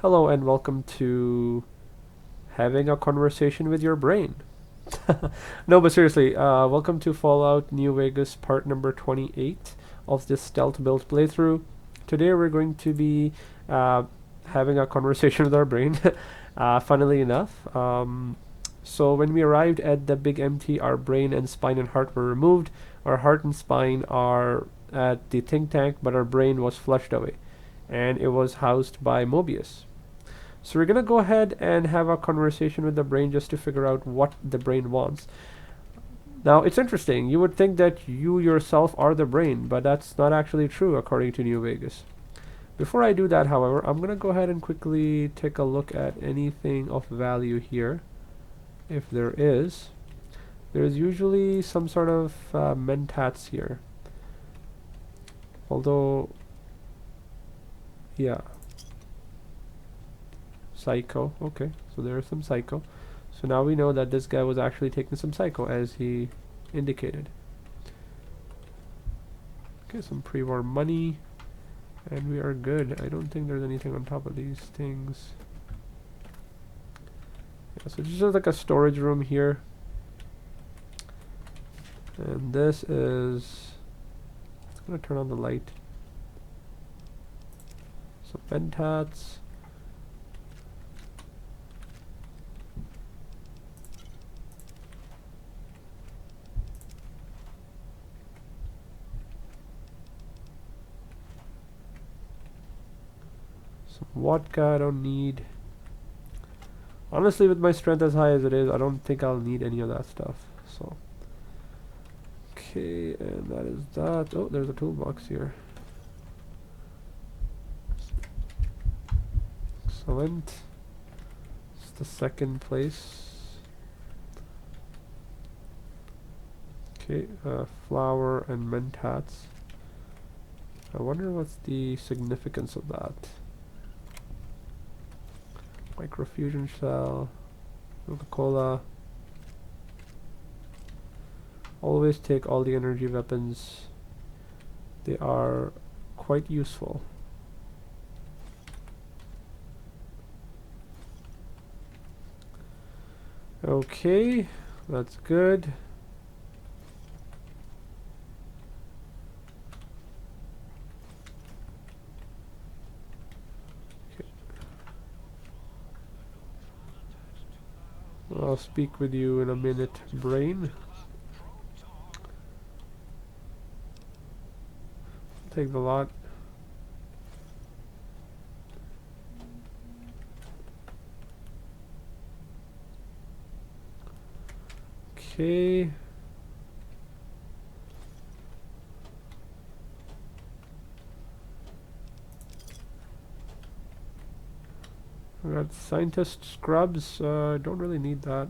Hello and welcome to having a conversation with your brain. No, but seriously, welcome to Fallout New Vegas part number 28 of this stealth build playthrough. Today we're going to be uh, having a conversation with our brain, funnily enough. So when we arrived at the big empty, our brain and spine and heart were removed. Our heart and spine are at the think tank, but our brain was flushed away, and it was housed by Mobius. So we're gonna go ahead and have a conversation with the brain just to figure out what the brain wants. Now it's interesting. You would think that you yourself are the brain, but that's not actually true according to New Vegas. Before I do that, however, I'm gonna go ahead and quickly take a look at anything of value here. If there is, there's usually some sort of mentats here. Although, yeah, psycho. Okay, so there's some psycho. So now we know that this guy was actually taking some psycho as he indicated. Okay, some pre-war money, and we are good. I don't think there's anything on top of these things. Yeah, so just like a storage room here. And this is... I'm gonna turn on the light. Some mentats. Some vodka I don't need. Honestly, with my strength as high as it is, I don't think I'll need any of that stuff. So, okay, and that is that. Oh, there's a toolbox here. Excellent. It's the second place. Okay, flour and mentats. I wonder what's the significance of that. Microfusion cell, Coca-Cola. Always take all the energy weapons. They are quite useful. Okay, that's good. I'll speak with you in a minute, brain. Take the lot. Okay. I got scientist scrubs. Don't really need that.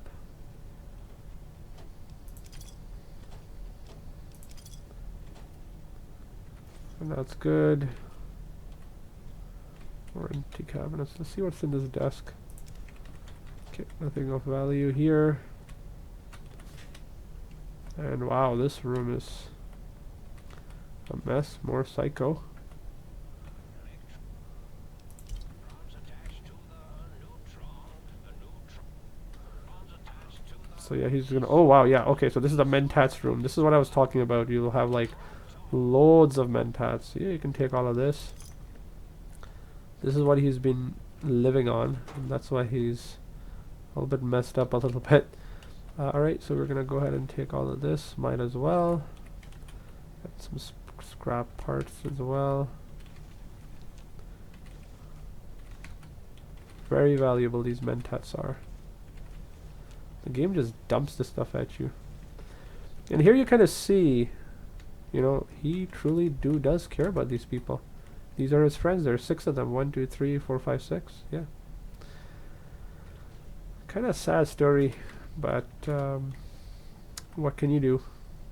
And that's good. More empty cabinets. Let's see what's in this desk. Okay, nothing of value here. And wow, this room is a mess. More psycho. So yeah, he's gonna... Oh wow, yeah, okay, so this is a mentats room. This is what I was talking about. You'll have like loads of mentats. Yeah, you can take all of this. This is what he's been living on, and that's why he's a little bit messed up a little bit. Alright, so we're gonna go ahead and take all of this. Might as well. Got some scrap parts as well. Very valuable these mentats are. The game just dumps the stuff at you. And here you kind of see, you know, he truly does care about these people. These are his friends. There are 6 of them. 1, 2, 3, 4, 5, 6. Yeah. Kind of sad story, but what can you do?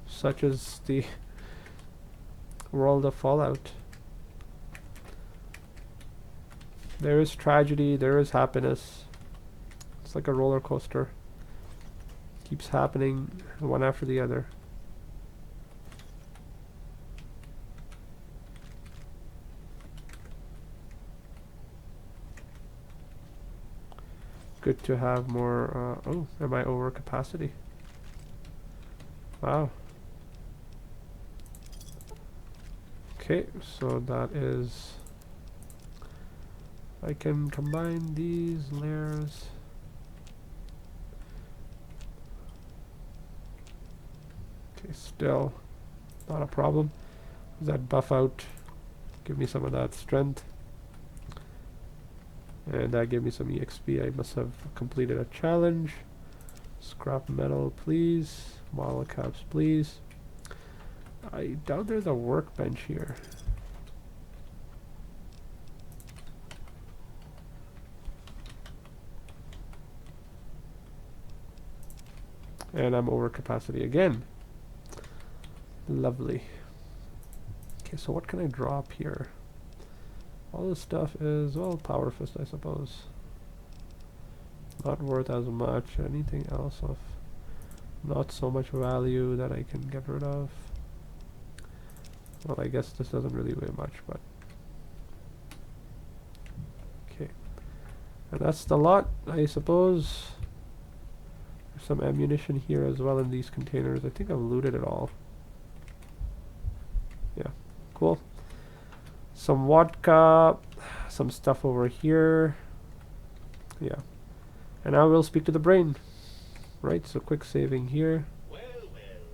Such is the world of Fallout. There is tragedy. There is happiness. It's like a roller coaster. Keeps happening one after the other. good to have more. Oh, am I over capacity? Wow. Okay, so that is. I can combine these layers. Okay, still not a problem. Does that buff out? Give me some of that strength. And that gave me some EXP. I must have completed a challenge. Scrap metal, please. Model caps, please. I doubt there's a workbench here. And I'm over capacity again. Lovely. Okay, so what can I drop here? All this stuff is, well, Power Fist, I suppose. Not worth as much. Anything else of not so much value that I can get rid of? Well, I guess this doesn't really weigh much, but... Okay. And that's the lot, I suppose. There's some ammunition here as well in these containers. I think I've looted it all. Yeah, cool. Some vodka, some stuff over here. Yeah. And now we'll speak to the brain. Right, so quick saving here. Well,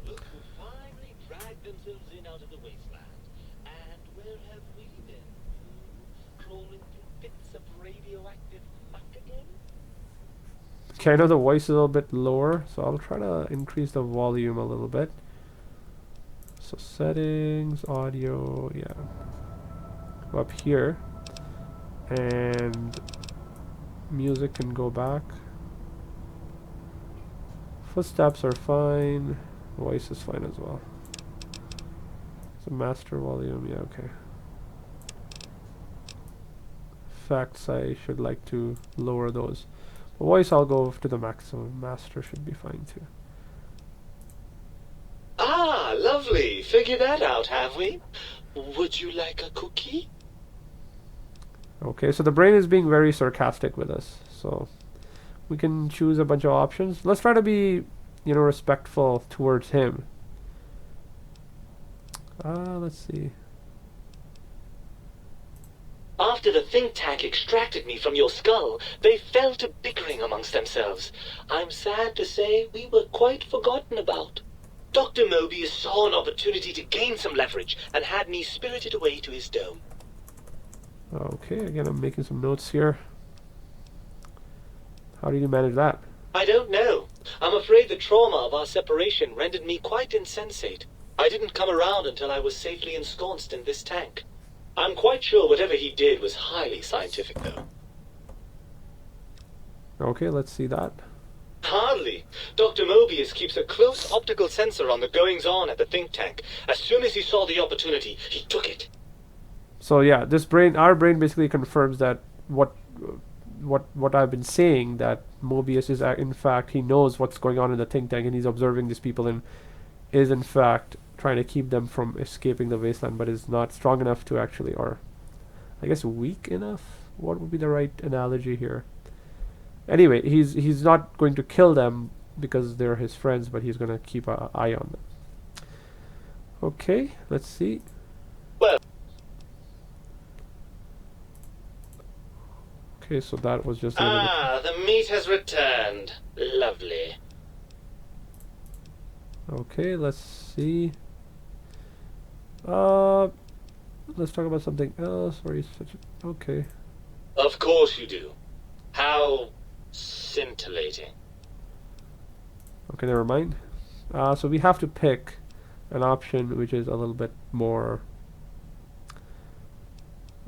look who finally dragged themselves in out of the wasteland. And where have we been? Crawling through bits of radioactive muck again? Okay, I know the voice is a little bit lower, so I'll try to increase the volume a little bit. So settings, audio, yeah. Go up here. And music can go back. Footsteps are fine. Voice is fine as well. So master volume, yeah, okay. Effects, I should like to lower those. The voice I'll go to the maximum. Master should be fine too. Ah, lovely. Figured that out, have we? Would you like a cookie? Okay, so the brain is being very sarcastic with us. So we can choose a bunch of options. Let's try to be, you know, respectful towards him. Let's see. After the think tank extracted me from your skull, they fell to bickering amongst themselves. I'm sad to say we were quite forgotten about. Dr. Mobius saw an opportunity to gain some leverage and had me spirited away to his dome. Okay, again, I'm making some notes here. How did you manage that? I don't know. I'm afraid the trauma of our separation rendered me quite insensate. I didn't come around until I was safely ensconced in this tank. I'm quite sure whatever he did was highly scientific, though. Okay, let's see that. Hardly. Dr. Mobius keeps a close optical sensor on the goings-on at the think tank. As soon as he saw the opportunity, he took it. So yeah, this brain, our brain basically confirms that what I've been saying, that Mobius is in fact, he knows what's going on in the think tank and he's observing these people and is in fact trying to keep them from escaping the wasteland, but is not strong enough to actually, or I guess weak enough? What would be the right analogy here? Anyway, he's not going to kill them because they're his friends, but he's going to keep an eye on them. Okay, let's see. Well. Okay, so that was just the meat has returned. Lovely. Okay, let's see. Let's talk about something else. Where okay. Of course you do. How scintillating. Okay, never mind. So we have to pick an option which is a little bit more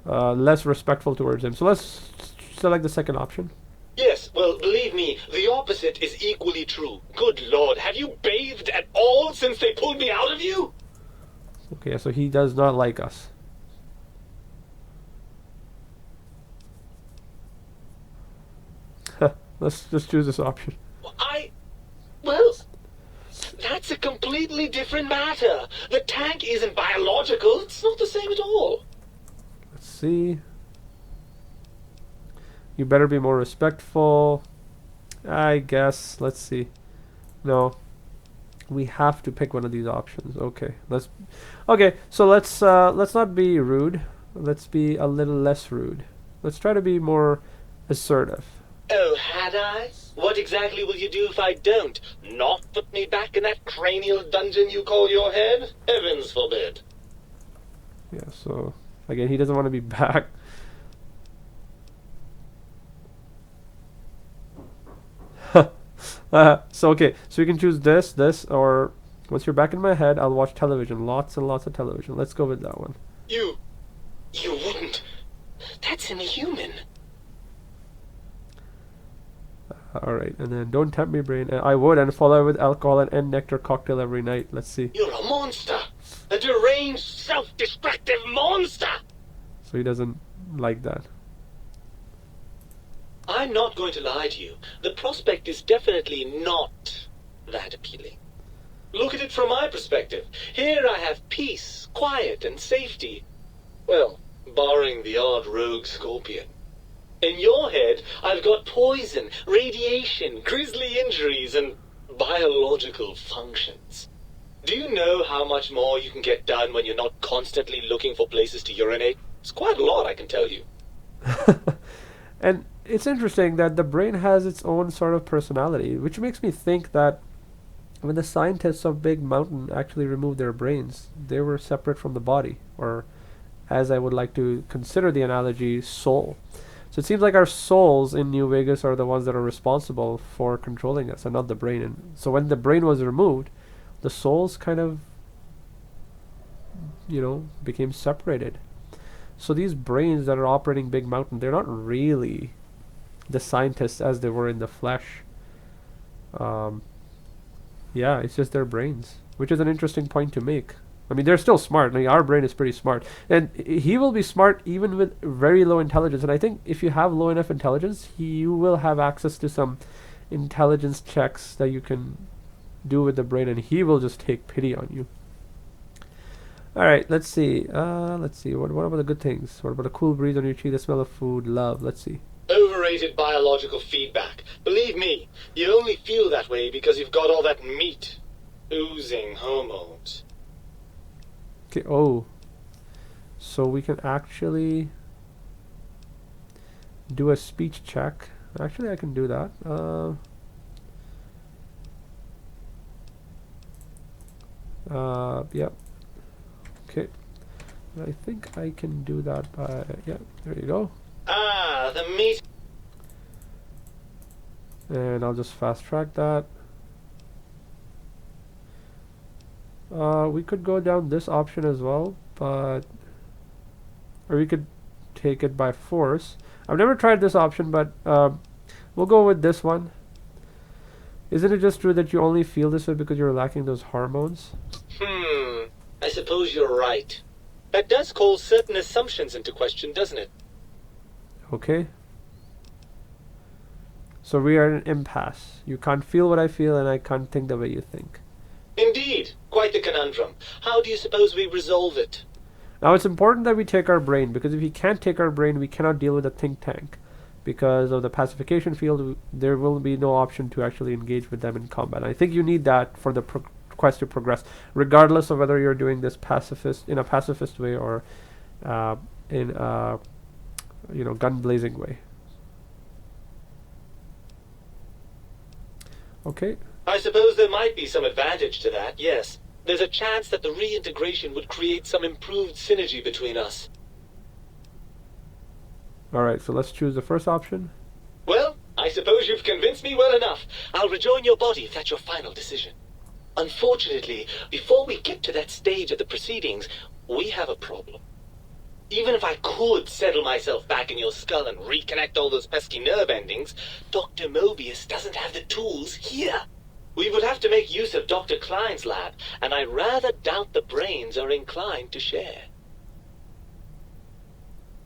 less respectful towards him. So let's select the second option. Yes, well, believe me, the opposite is equally true. Good Lord, have you bathed at all since they pulled me out of you? Okay, so he does not like us. Let's just choose this option. Well, that's a completely different matter. The tank isn't biological. It's not the same at all. Let's see. You better be more respectful. I guess. Let's see. No, we have to pick one of these options. Okay, let's. Okay, so let's not be rude. Let's be a little less rude. Let's try to be more assertive. Oh, had I? What exactly will you do if I don't? Not put me back in that cranial dungeon you call your head? Heavens forbid. Yeah. So again, he doesn't want to be back. So okay, so you can choose this, or once you're back in my head, I'll watch television, lots and lots of television. Let's go with that one. You wouldn't. That's inhuman. All right, and then don't tempt me, brain. I would, and follow with alcohol and end nectar cocktail every night. Let's see. You're a monster. A deranged, self-destructive monster. So he doesn't like that. I'm not going to lie to you. The prospect is definitely not that appealing. Look at it from my perspective. Here I have peace, quiet, and safety. Well, barring the odd rogue scorpion. In your head, I've got poison, radiation, grisly injuries, and biological functions. Do you know how much more you can get done when you're not constantly looking for places to urinate? It's quite a lot, I can tell you. And it's interesting that the brain has its own sort of personality, which makes me think that when the scientists of Big Mountain actually removed their brains, they were separate from the body, or as I would like to consider the analogy, soul. So it seems like our souls in New Vegas are the ones that are responsible for controlling us and not the brain. And so when the brain was removed, the souls kind of, became separated. So these brains that are operating Big Mountain, they're not really the scientists as they were in the flesh. Yeah, it's just their brains, which is an interesting point to make. I mean, they're still smart. I mean, our brain is pretty smart. And he will be smart even with very low intelligence. And I think if you have low enough intelligence, you will have access to some intelligence checks that you can do with the brain, and he will just take pity on you. All right, let's see. What about the good things? What about a cool breeze on your cheek, the smell of food, love? Let's see. Overrated biological feedback. Believe me, you only feel that way because you've got all that meat. Oozing hormones. Okay, oh. So we can actually do a speech check. Actually, I can do that. Yep. Okay. I think I can do that by, yeah, there you go. Ah, the meat. And I'll just fast track that. We could go down this option as well, or we could take it by force. I've never tried this option, but we'll go with this one. Isn't it just true that you only feel this way because you're lacking those hormones? I suppose you're right. That does call certain assumptions into question, doesn't it? Okay. So we are in an impasse. You can't feel what I feel, and I can't think the way you think. Indeed. Quite the conundrum. How do you suppose we resolve it? Now, it's important that we take our brain, because if we can't take our brain, we cannot deal with the think tank. Because of the pacification field, there will be no option to actually engage with them in combat. I think you need that for the quest to progress, regardless of whether you're doing this in a pacifist way or in a gun blazing way. Okay. I suppose there might be some advantage to that, yes. There's a chance that the reintegration would create some improved synergy between us. Alright, so let's choose the first option. Well, I suppose you've convinced me well enough. I'll rejoin your body if that's your final decision. Unfortunately, before we get to that stage of the proceedings, we have a problem. Even if I could settle myself back in your skull and reconnect all those pesky nerve endings, Dr. Mobius doesn't have the tools here. We would have to make use of Dr. Klein's lab, and I rather doubt the brains are inclined to share.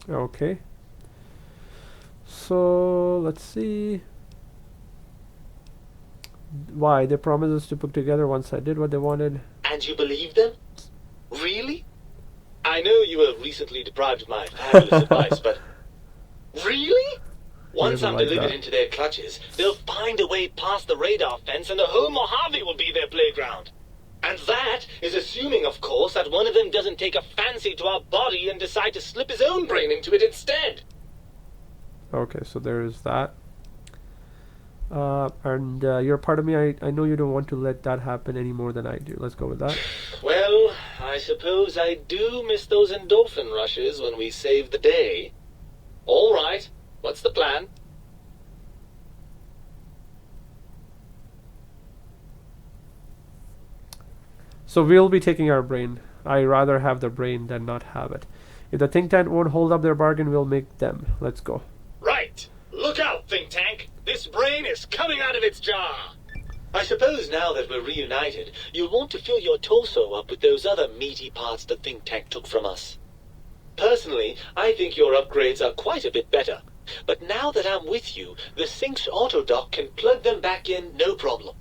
Okay. So, let's see. Why? They promised us to put together once I did what they wanted. And you believe them? Really? I know you were recently deprived of my fabulous advice, but... Really? Once doesn't I'm like delivered that. into their clutches, they'll find a way past the radar fence and the whole Mojave will be their playground. And that is assuming, of course, that one of them doesn't take a fancy to our body and decide to slip his own brain into it instead. Okay, so there is that. And you're a part of me. I know you don't want to let that happen any more than I do. Let's go with that. Well, I suppose I do miss those endorphin rushes when we save the day. All right, what's the plan? So we'll be taking our brain. I rather have the brain than not have it. If the think tank won't hold up their bargain, we'll make them. Let's go. Right. Look out, think tank. This brain is coming out of its jar. I suppose now that we're reunited, you'll want to fill your torso up with those other meaty parts the think tank took from us. Personally, I think your upgrades are quite a bit better. But now that I'm with you, the Sync's autodock can plug them back in no problem.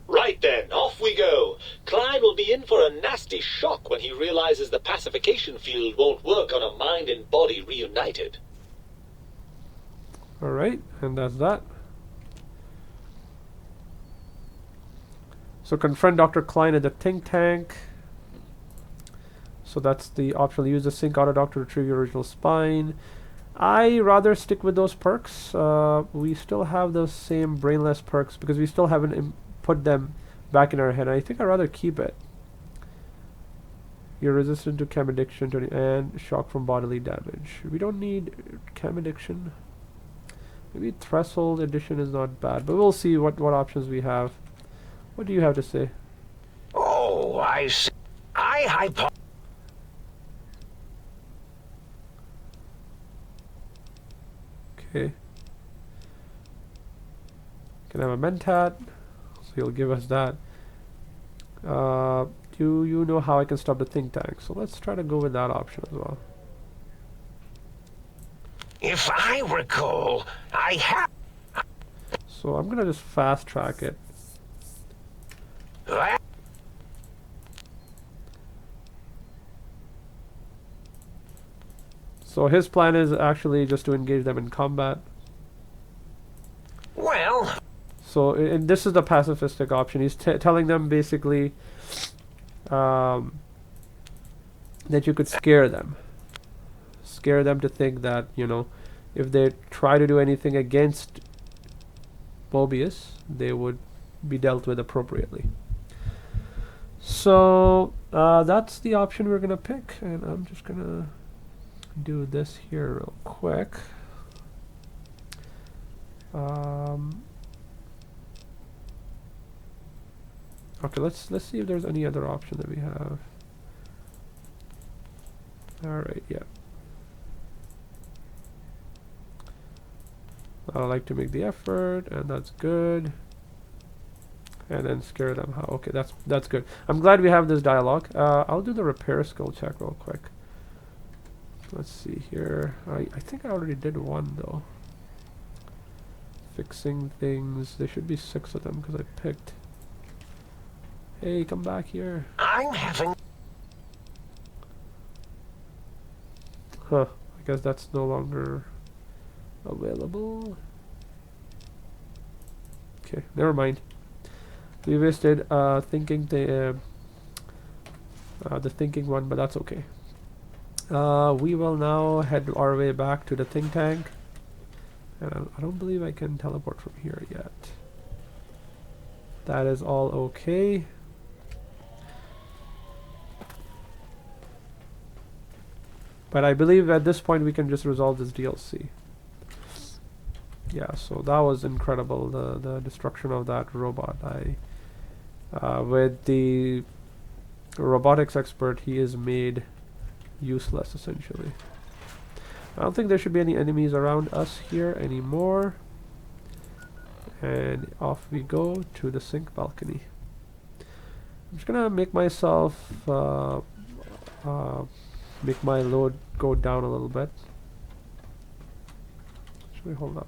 Right then, off we go. Clyde will be in for a nasty shock when he realizes the pacification field won't work on a mind and body reunited. Alright, and that's that. So confront Dr. Klein at the think tank. So that's the optional. Use the Sync autodock to retrieve your original spine. I rather stick with those perks. We still have those same brainless perks because we still haven't put them back in our head. I think I'd rather keep it. You're resistant to chem addiction and shock from bodily damage. We don't need chem addiction. Maybe threshold addition is not bad, but we'll see what options we have. What do you have to say? Oh, I see. Okay. Can have a mentat, so he'll give us that. Do you know how I can stop the think tank? So let's try to go with that option as well. If I recall, I have. So I'm gonna just fast track it. So his plan is actually just to engage them in combat. Well. So and this is the pacifistic option. He's telling them basically that you could scare them. Scare them to think that, you know, if they try to do anything against Mobius, they would be dealt with appropriately. So that's the option we're gonna pick, and I'm just gonna do this here real quick. Okay, let's see if there's any other option that we have. Alright, yeah. I like to make the effort, and that's good. And then scare them. Okay, that's good. I'm glad we have this dialogue. I'll do the repair skill check real quick. Let's see here. I think I already did one though. Fixing things. There should be 6 of them because I picked. Hey, come back here. I'm having. Huh. I guess that's no longer available. Okay, never mind. We wasted thinking the thinking one, but that's okay. We will now head our way back to the think tank. And I don't believe I can teleport from here yet. That is all okay. But I believe at this point we can just resolve this DLC. Yeah, so that was incredible, the destruction of that robot. With the robotics expert, he is made useless essentially. I don't think there should be any enemies around us here anymore. And off we go to the Sync balcony. I'm just gonna make myself make my load go down a little bit. Should we hold up?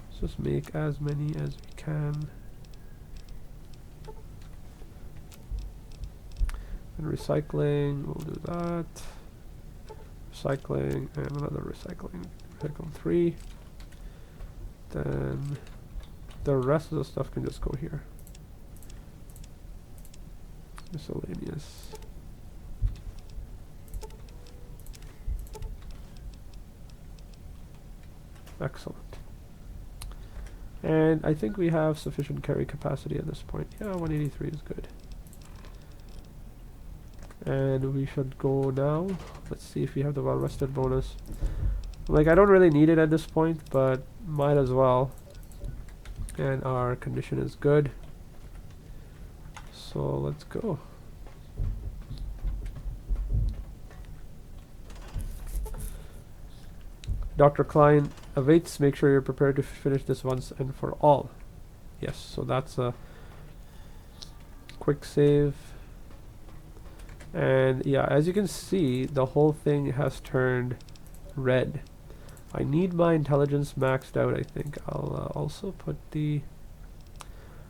Let's just make as many as we can. And recycling, we'll do that. Recycling and another recycling. Recycle 3. then the rest of the stuff can just go here. Miscellaneous. Excellent. And I think we have sufficient carry capacity at this point. Yeah, 183 is good. And we should go now. Let's see if we have the well-rested bonus. Like, I don't really need it at this point, but might as well. And our condition is good. So let's go. Dr. Klein awaits. Make sure you're prepared to finish this once and for all. Yes, so that's a quick save. And yeah, as you can see, the whole thing has turned red. I need my intelligence maxed out, I think. I'll also put the...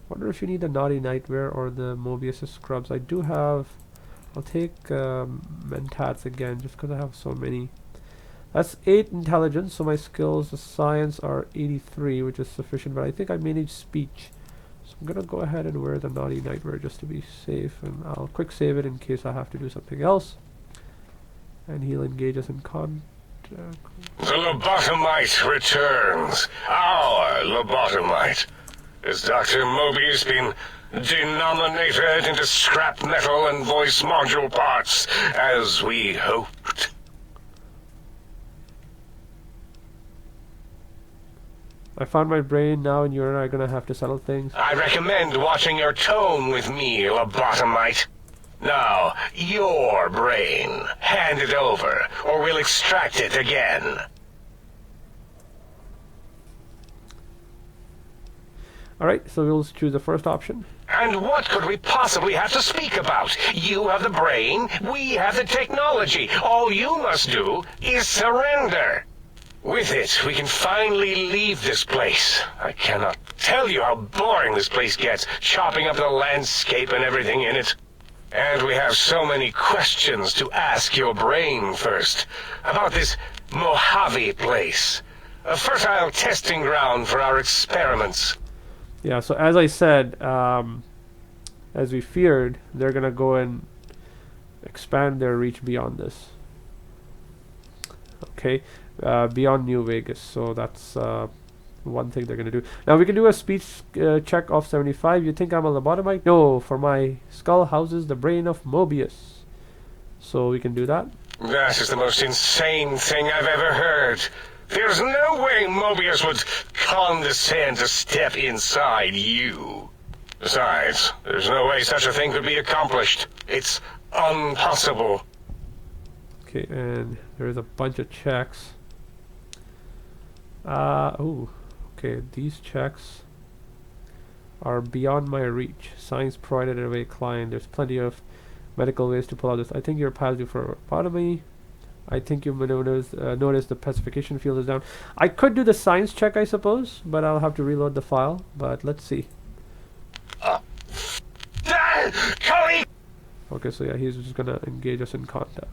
wonder if you need the Naughty Nightmare or the Mobius' Scrubs. I do have... I'll take Mentats again, just because I have so many. That's 8 intelligence, so my skills, the science, are 83, which is sufficient, but I think I manage speech. So I'm gonna go ahead and wear the Naughty Nightmare just to be safe, and I'll quick save it in case I have to do something else. And he'll engage us in contact. The lobotomite returns. Our lobotomite. Has Dr. Mobius been denominated into scrap metal and voice module parts, as we hoped? I found my brain. Now and you and I are gonna have to settle things. I recommend watching your tone with me, lobotomite. Now, your brain. Hand it over, or we'll extract it again. Alright, so we'll choose the first option. And what could we possibly have to speak about? You have the brain, we have the technology. All you must do is surrender. With it, we can finally leave this place. I cannot tell you how boring this place gets, chopping up the landscape and everything in it. And we have so many questions to ask your brain first. About this Mojave place. A fertile testing ground for our experiments. Yeah, so as I said, as we feared, they're gonna go and expand their reach beyond this. Okay, beyond New Vegas. So that's one thing they're gonna do. Now we can do a speech check of 75. You think I'm a lobotomite? No, for my skull houses the brain of Mobius. So we can do that. That is the most insane thing I've ever heard. There's no way Mobius would condescend to step inside you. Besides, there's no way such a thing could be accomplished. It's impossible. Okay, and there's a bunch of checks. Ooh, okay, these checks are beyond my reach. Science provided away client. There's plenty of medical ways to pull out this. I think you're positive for lobotomy. I think you notice the pacification field is down. I could do the science check, I suppose, but I'll have to reload the file. But let's see. Okay, so yeah, he's just gonna engage us in contact,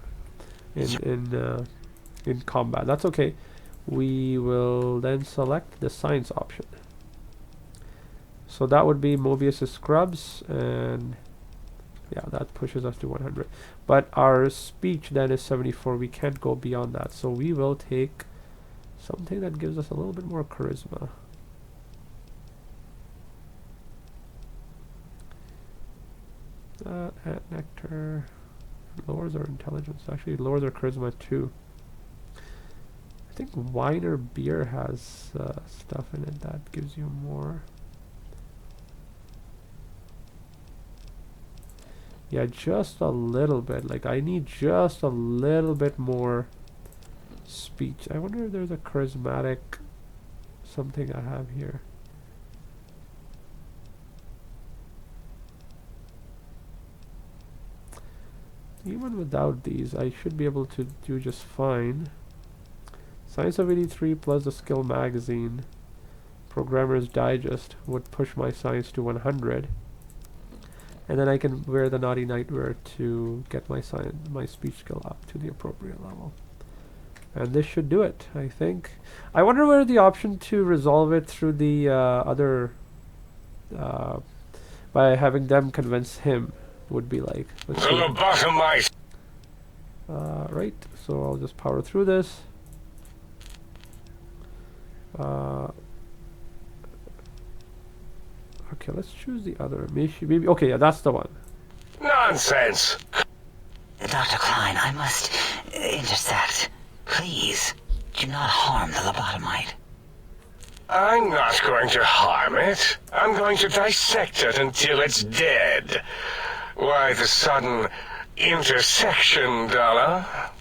in combat. That's okay. We will then select the science option. So that would be Mobius' Scrubs, and yeah, that pushes us to 100. But our speech then is 74. We can't go beyond that. So we will take something that gives us a little bit more charisma. At Nectar lowers our intelligence. Actually, it lowers our charisma too. I think wine or beer has stuff in it that gives you more. Yeah, just a little bit. Like, I need just a little bit more speech. I wonder if there's a charismatic something I have here. Even without these, I should be able to do just fine. Science of 83 plus the skill magazine. Programmer's Digest would push my science to 100. And then I can wear the Naughty Nightmare to get my speech skill up to the appropriate level. And this should do it, I think. I wonder where the option to resolve it through the other by having them convince him would be like. Let's The see. lobotomite. Right, so I'll just power through this. Okay, let's choose the other. Maybe okay, yeah, that's the one. Nonsense. Dr. Klein, I must intercept. Please, do not harm the lobotomite. I'm not going to harm it. I'm going to dissect it until it's dead. Why the sudden intersection, Dala?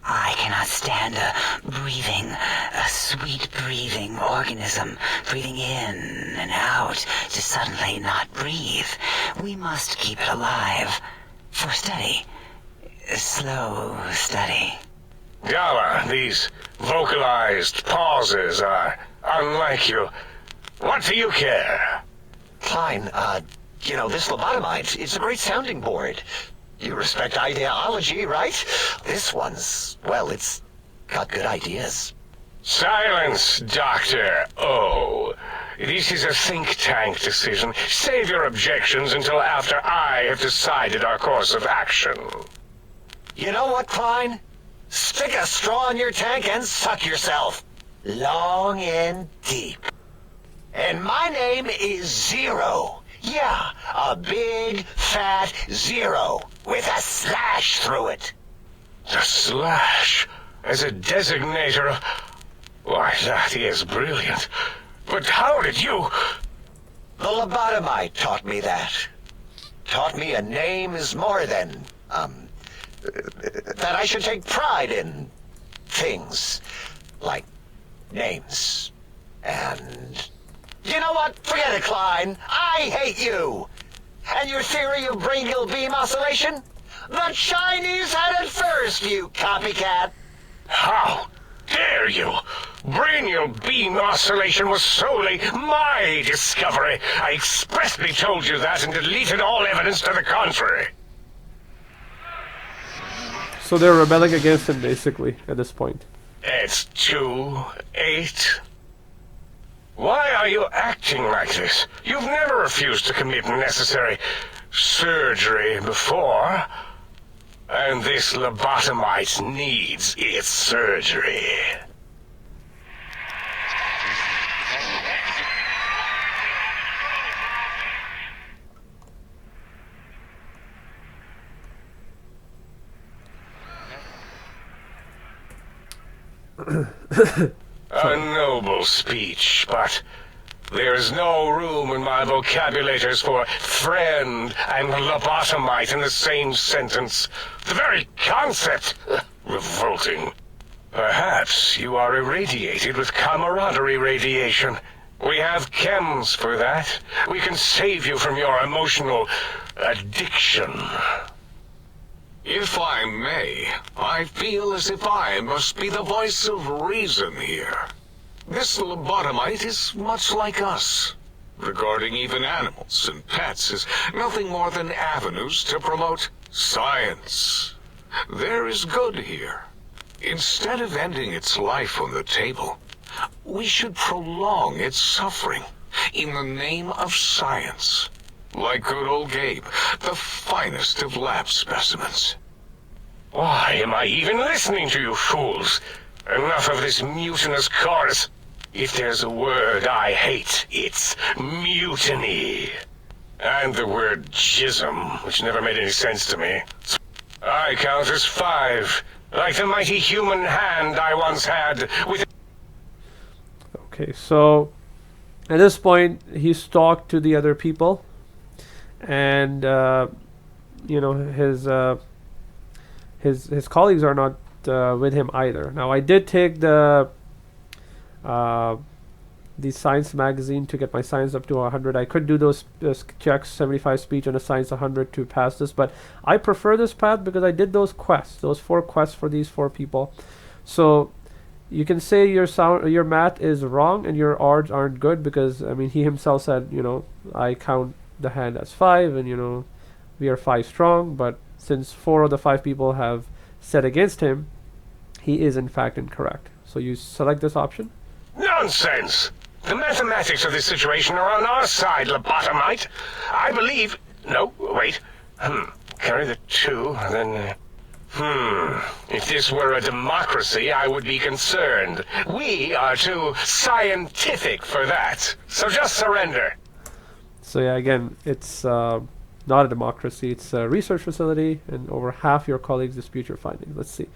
I cannot stand a sweet breathing organism breathing in and out to suddenly not breathe. We must keep it alive for study. Slow study. Dala, these vocalized pauses are unlike you. What do you care? Klein, this lobotomite, it's a great sounding board. You respect ideology, right? This one's, well, it's got good ideas. Silence, Dr. O. This is a think tank decision. Save your objections until after I have decided our course of action. You know what, Klein? Stick a straw in your tank and suck yourself. Long and deep. And my name is Zero. Yeah, a big, fat zero with a slash through it. The slash as a designator. Why, that is brilliant. But how did you... The lobotomite taught me that. Taught me a name is more than, that I should take pride in things like names. And you know what? Forget it, Klein. I hate you. And your theory of brachial beam oscillation? The Chinese had it first, you copycat. How dare you? Brainial beam oscillation was solely my discovery. I expressly told you that and deleted all evidence to the contrary. So they're rebelling against him basically at this point. It's too late. Why are you acting like this? You've never refused to commit necessary surgery before. And this lobotomite needs its surgery. A noble speech, but there is no room in my vocabulators for friend and lobotomite in the same sentence. The very concept, revolting. Perhaps you are irradiated with camaraderie radiation. We have chems for that. We can save you from your emotional addiction. If I may, I feel as if I must be the voice of reason here. This lobotomite is much like us. Regarding even animals and pets as nothing more than avenues to promote science. There is good here. Instead of ending its life on the table, we should prolong its suffering in the name of science. Like good old Gabe, the finest of lab specimens. Why am I even listening to you fools? Enough of this mutinous chorus. If there's a word I hate, it's mutiny. And the word jism, which never made any sense to me. I count as 5, like the mighty human hand I once had with... Okay, so at this point he's talked to the other people, and his colleagues are not with him either. Now I did take the science magazine to get my science up to 100. I could do those checks, 75 speech and a science 100 to pass this, but I prefer this path because I did those quests, those 4 quests for these 4 people. So you can say your math is wrong and your odds aren't good because I mean he himself said, I count the hand as 5 and we are 5 strong, but since 4 of the 5 people have set against him, he is in fact incorrect. So you select this option. Nonsense! The mathematics of this situation are on our side, lobotomite. I believe... No, wait. Carry the 2, then... If this were a democracy, I would be concerned. We are too scientific for that. So just surrender. So yeah, again, it's not a democracy. It's a research facility, and over half your colleagues dispute your findings. Let's see.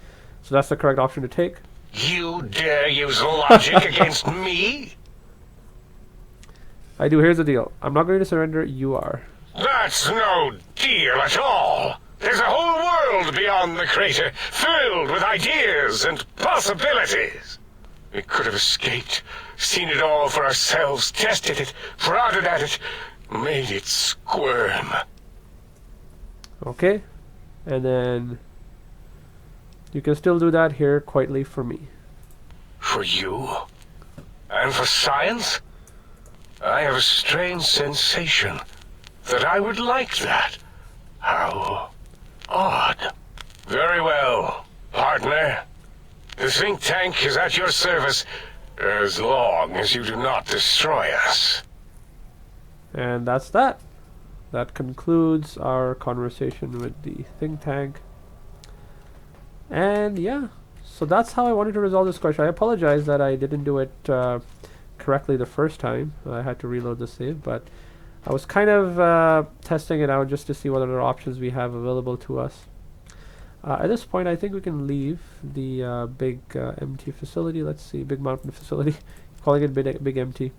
So that's the correct option to take. You dare use logic against me? I do. Here's the deal. I'm not going to surrender. You are. That's no deal at all. There's a whole world beyond the crater, filled with ideas and possibilities. We could have escaped, seen it all for ourselves, tested it, prodded at it, made it squirm. Okay. And then you can still do that here quietly for me. For you? And for science? I have a strange sensation that I would like that. How odd. Very well, partner. The think tank is at your service as long as you do not destroy us. And that's that. That concludes our conversation with the think tank. And yeah, so that's how I wanted to resolve this question. I apologize that I didn't do it correctly the first time. I had to reload the save, but I was kind of testing it out just to see what other options we have available to us. At this point, I think we can leave the big empty facility. Let's see, Big Mountain facility. Calling it big empty.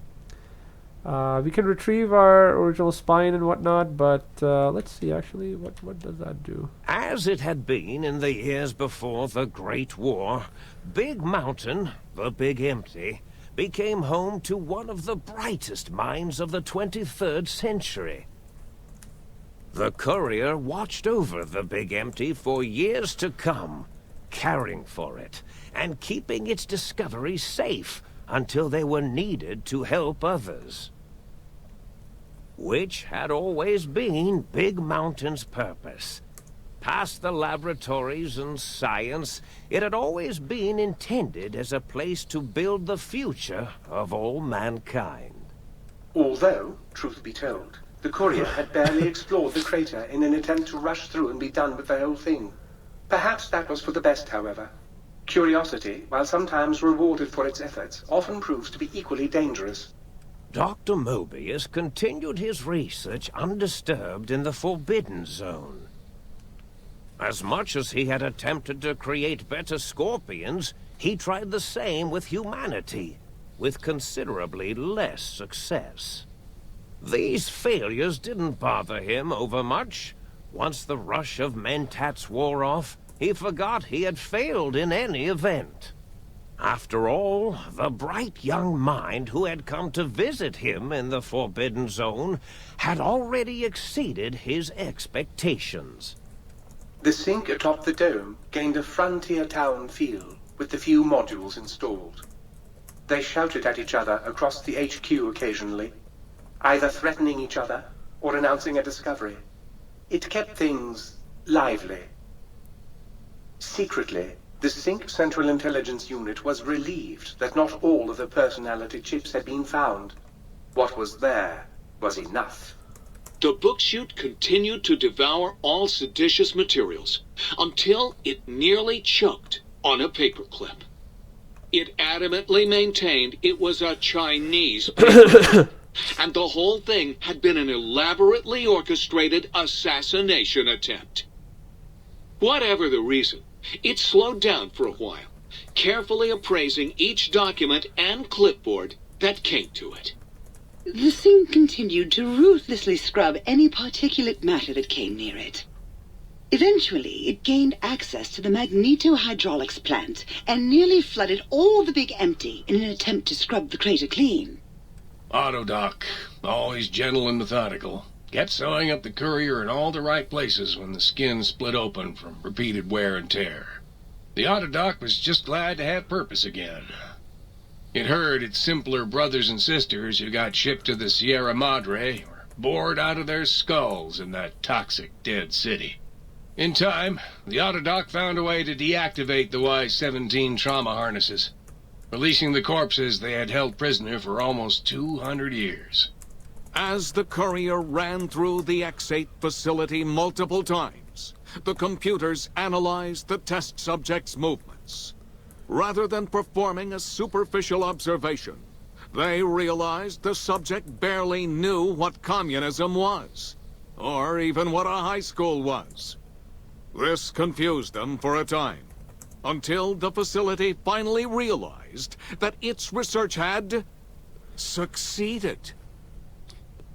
We can retrieve our original spine and whatnot, but let's see, actually, what does that do? As it had been in the years before the Great War, Big Mountain, the Big Empty, became home to one of the brightest minds of the 23rd century. The courier watched over the Big Empty for years to come, caring for it and keeping its discoveries safe until they were needed to help others. Which had always been Big Mountain's purpose. Past the laboratories and science, it had always been intended as a place to build the future of all mankind. Although, truth be told, the courier had barely explored the crater in an attempt to rush through and be done with the whole thing. Perhaps that was for the best, however. Curiosity, while sometimes rewarded for its efforts, often proves to be equally dangerous. Dr. Mobius continued his research undisturbed in the Forbidden Zone. As much as he had attempted to create better scorpions, he tried the same with humanity, with considerably less success. These failures didn't bother him overmuch. Once the rush of mentats wore off, he forgot he had failed in any event. After all, the bright young mind who had come to visit him in the Forbidden Zone had already exceeded his expectations. The sink atop the dome gained a frontier town feel, with the few modules installed. They shouted at each other across the HQ occasionally, either threatening each other or announcing a discovery. It kept things lively. Secretly, the Sync Central Intelligence Unit was relieved that not all of the personality chips had been found. What was there was enough. The book chute continued to devour all seditious materials until it nearly choked on a paperclip. It adamantly maintained it was a Chinese paperclip, and the whole thing had been an elaborately orchestrated assassination attempt. Whatever the reason, it slowed down for a while, carefully appraising each document and clipboard that came to it. The thing continued to ruthlessly scrub any particulate matter that came near it. Eventually, it gained access to the magnetohydraulics plant and nearly flooded all the Big Empty in an attempt to scrub the crater clean. Autodoc, always gentle and methodical, kept sewing up the courier in all the right places when the skin split open from repeated wear and tear. The Autodoc was just glad to have purpose again. It heard its simpler brothers and sisters who got shipped to the Sierra Madre were bored out of their skulls in that toxic dead city. In time, the Autodoc found a way to deactivate the Y-17 trauma harnesses, releasing the corpses they had held prisoner for almost 200 years. As the courier ran through the X-8 facility multiple times, the computers analyzed the test subject's movements. Rather than performing a superficial observation, they realized the subject barely knew what communism was, or even what a high school was. This confused them for a time, until the facility finally realized that its research had succeeded.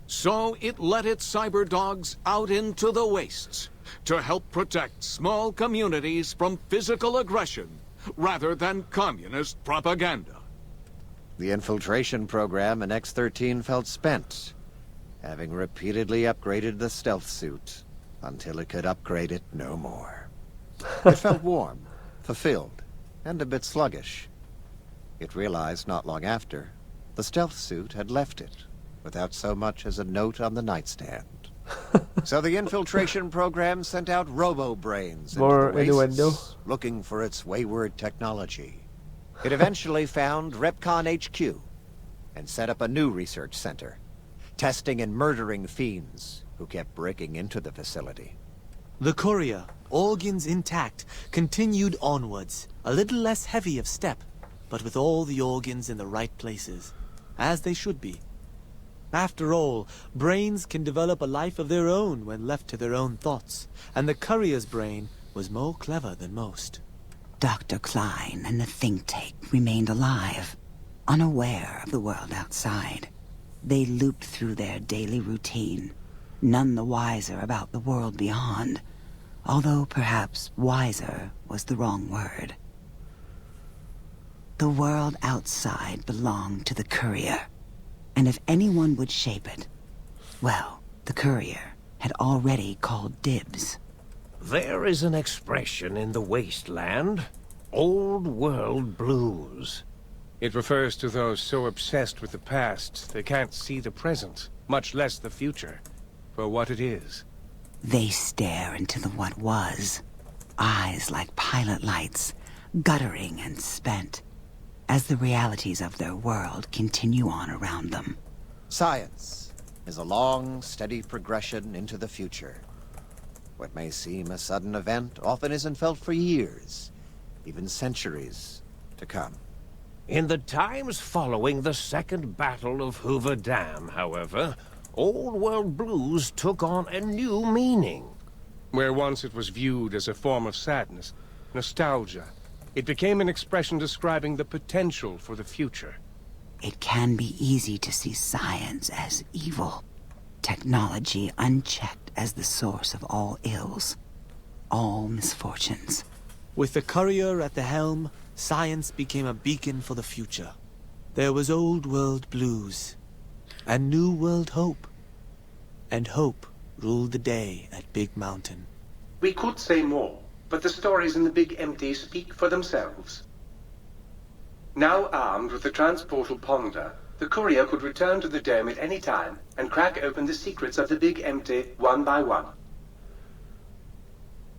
So it let its cyber dogs out into the wastes to help protect small communities from physical aggression rather than communist propaganda. The infiltration program in X-13 felt spent, having repeatedly upgraded the stealth suit until it could upgrade it no more. It felt warm, fulfilled, and a bit sluggish. It realized not long after the stealth suit had left it without so much as a note on the nightstand. So the infiltration program sent out robo-brains into the wastes, looking for its wayward technology. It eventually found Repcon HQ and set up a new research center, testing and murdering fiends who kept breaking into the facility. The courier, organs intact, continued onwards, a little less heavy of step, but with all the organs in the right places, as they should be. After all, brains can develop a life of their own when left to their own thoughts, and the courier's brain was more clever than most. Dr. Klein and the think tank remained alive, unaware of the world outside. They looped through their daily routine, none the wiser about the world beyond, although perhaps wiser was the wrong word. The world outside belonged to the courier, and if anyone would shape it, well, the courier had already called dibs. There is an expression in the wasteland, old world blues. It refers to those so obsessed with the past they can't see the present, much less the future, for what it is. They stare into the what was, eyes like pilot lights, guttering and spent, as the realities of their world continue on around them. Science is a long, steady progression into the future. What may seem a sudden event often isn't felt for years, even centuries to come. In the times following the Second Battle of Hoover Dam, however, Old World Blues took on a new meaning. Where once it was viewed as a form of sadness, nostalgia, it became an expression describing the potential for the future. It can be easy to see science as evil, technology unchecked as the source of all ills, all misfortunes. With the courier at the helm, science became a beacon for the future. There was old world blues, and new world hope. And hope ruled the day at Big Mountain. We could say more, but the stories in the Big Empty speak for themselves. Now armed with the transportal Ponder, the courier could return to the dome at any time and crack open the secrets of the Big Empty one by one.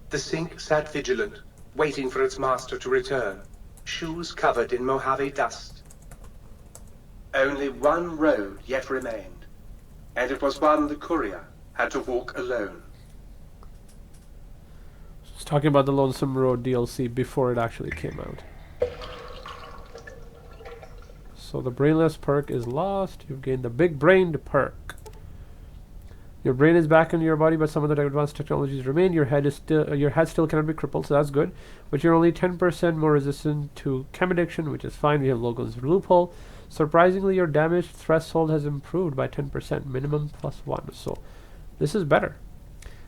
The Sync sat vigilant, waiting for its master to return, shoes covered in Mojave dust. Only one road yet remained, and it was one the courier had to walk alone. It's talking about the Lonesome Road DLC before it actually came out. So the brainless perk is lost. You've gained the big brained perk. Your brain is back in your body, but some of the advanced technologies remain. Your head still cannot be crippled, so that's good. But you're only 10% more resistant to chem addiction, which is fine. We have Logan's loophole. Surprisingly, your damage threshold has improved by 10%, minimum +1. So this is better.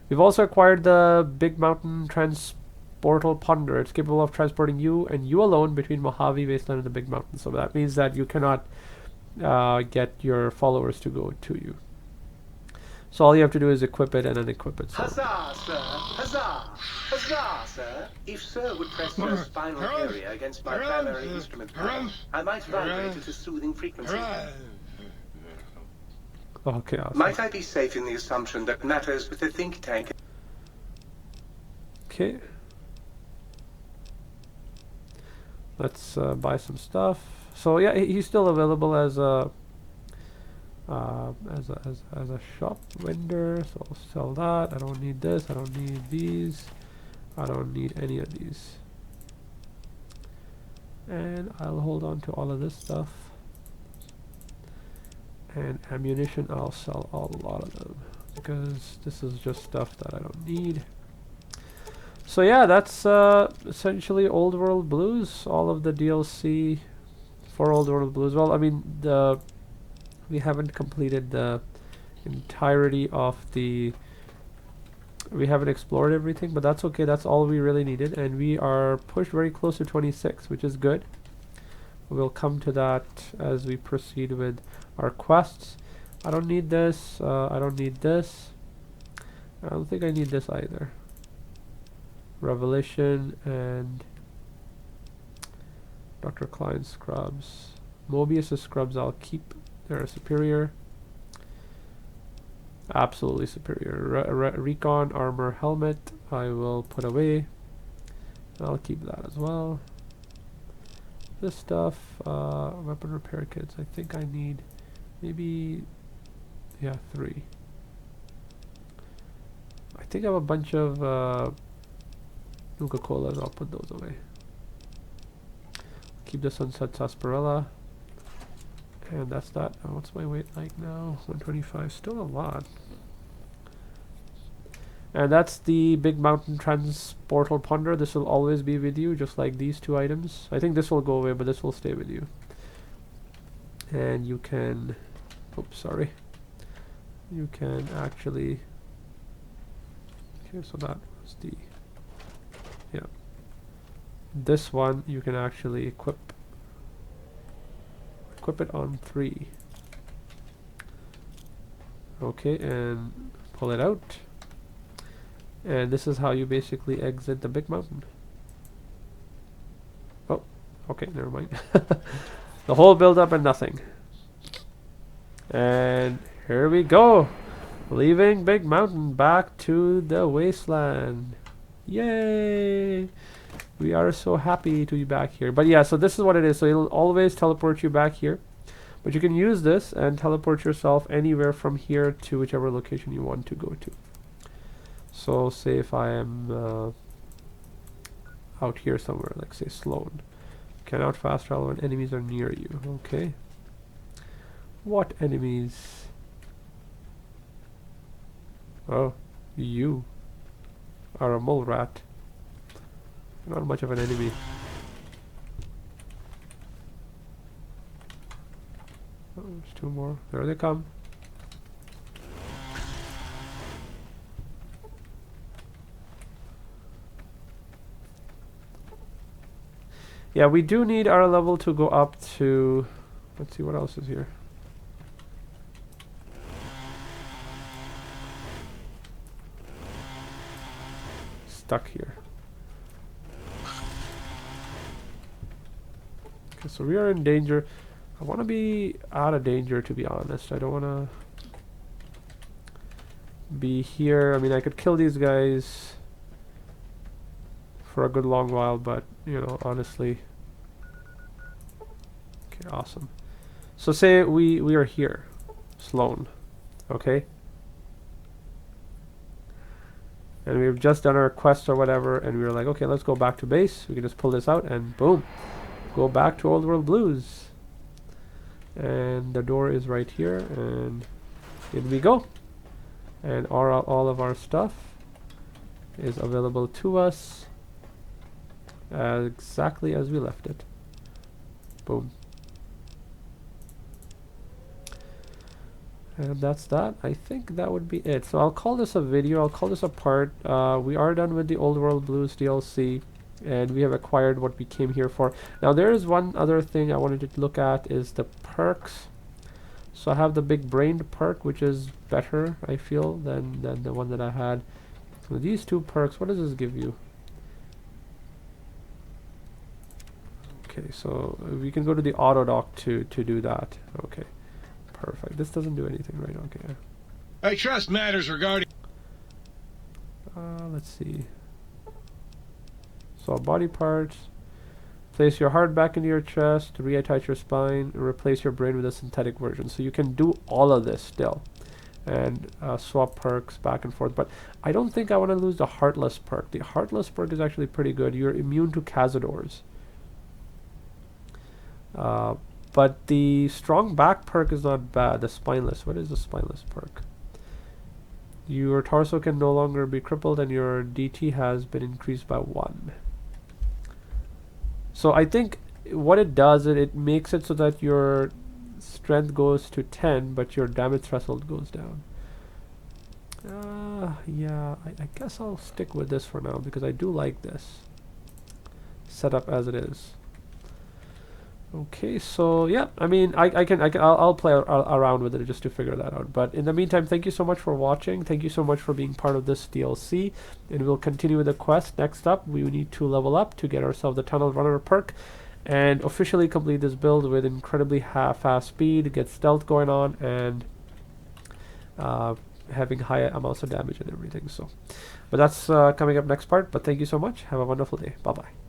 We've also acquired the Big Mountain Transportal Ponder. It's capable of transporting you and you alone between Mojave Wasteland and the Big Mountain. So that means that you cannot get your followers to go to you. So all you have to do is equip it and unequip it. So. Huzzah, sir! Huzzah! Huzzah, sir! If Sir would press your spinal area against my primary instrument panel, I might vibrate at a soothing frequency. Okay, awesome. Might I be safe in the assumption that matters with the think tank Okay. Let's buy some stuff. So yeah, he's still available as a shop vendor. So I'll sell that. I don't need this. I don't need these. I don't need any of these. And I'll hold on to all of this stuff. And ammunition, I'll sell a lot of them because this is just stuff that I don't need. So yeah, that's essentially Old World Blues. All of the DLC for Old World Blues. Well, I mean, we haven't completed the entirety of the. We haven't explored everything, but that's okay. That's all we really needed, and we are pushed very close to 26, which is good. We'll come to that as we proceed with our quests. I don't need this. I don't need this. I don't think I need this either. Revelation and Dr. Klein's scrubs. Mobius's scrubs I'll keep. They're superior. Absolutely superior. Recon armor helmet I will put away. I'll keep that as well. This stuff, weapon repair kits, I think I need maybe, yeah, 3. I think I have a bunch of Nuka-Colas, I'll put those away. Keep the Sunset Sarsaparilla. And that's that. Oh, what's my weight like now? 125, still a lot. And that's the Big Mountain Transportal Ponder. This will always be with you, just like these 2 items. I think this will go away, but this will stay with you. And you can... Oops, sorry. You can actually... Okay, so that was the... Yeah. This one, you can actually equip it on 3. Okay, and pull it out. And this is how you basically exit the Big Mountain. Oh, okay, never mind. The whole build up and nothing. And here we go. Leaving Big Mountain back to the wasteland. Yay! We are so happy to be back here. But yeah, so this is what it is. So it'll always teleport you back here. But you can use this and teleport yourself anywhere from here to whichever location you want to go to. So say if I am out here somewhere, like say Sloan. Cannot fast travel when enemies are near you. Okay. What enemies? Oh, you are a mole rat. Not much of an enemy. Oh, there's 2 more. There they come. Yeah, we do need our level to go up to... Let's see what else is here. Stuck here. Okay, so we are in danger. I want to be out of danger, to be honest. I don't want to be here. I mean, I could kill these guys for a good long while, but, you know, honestly. Okay, awesome. So say we are here, Sloan, okay? And we've just done our quest or whatever, and we were like, okay, let's go back to base. We can just pull this out, and boom. Go back to Old World Blues. And the door is right here, and in we go. And all of our stuff is available to us exactly as we left it. Boom. And that's that. I think that would be it. So I'll call this a video. I'll call this a part. We are done with the Old World Blues DLC. And we have acquired what we came here for. Now there is one other thing I wanted to look at is the perks. So I have the big brained perk, which is better, I feel, than the one that I had. So these 2 perks, what does this give you? Okay, so we can go to the auto dock to do that. Okay, perfect. This doesn't do anything, right? Okay. I trust matters regarding... Let's see. Swap body parts. Place your heart back into your chest, reattach your spine, and replace your brain with a synthetic version. So you can do all of this still. And swap perks back and forth. But I don't think I want to lose the Heartless perk. The Heartless perk is actually pretty good. You're immune to Cazadors. But the Strong Back perk is not bad. The Spineless. What is the Spineless perk? Your torso can no longer be crippled and your DT has been increased by 1. So I think what it does is it makes it so that your strength goes to 10 but your damage threshold goes down. Yeah, I guess I'll stick with this for now because I do like this setup as it is. Okay, so yeah, I mean, I'll play around with it just to figure that out. But in the meantime, thank you so much for watching. Thank you so much for being part of this DLC, and we'll continue with the quest. Next up, we need to level up to get ourselves the Tunnel Runner perk, and officially complete this build with incredibly fast speed, get stealth going on, and having high amounts of damage and everything. So, but that's coming up next part. But thank you so much. Have a wonderful day. Bye bye.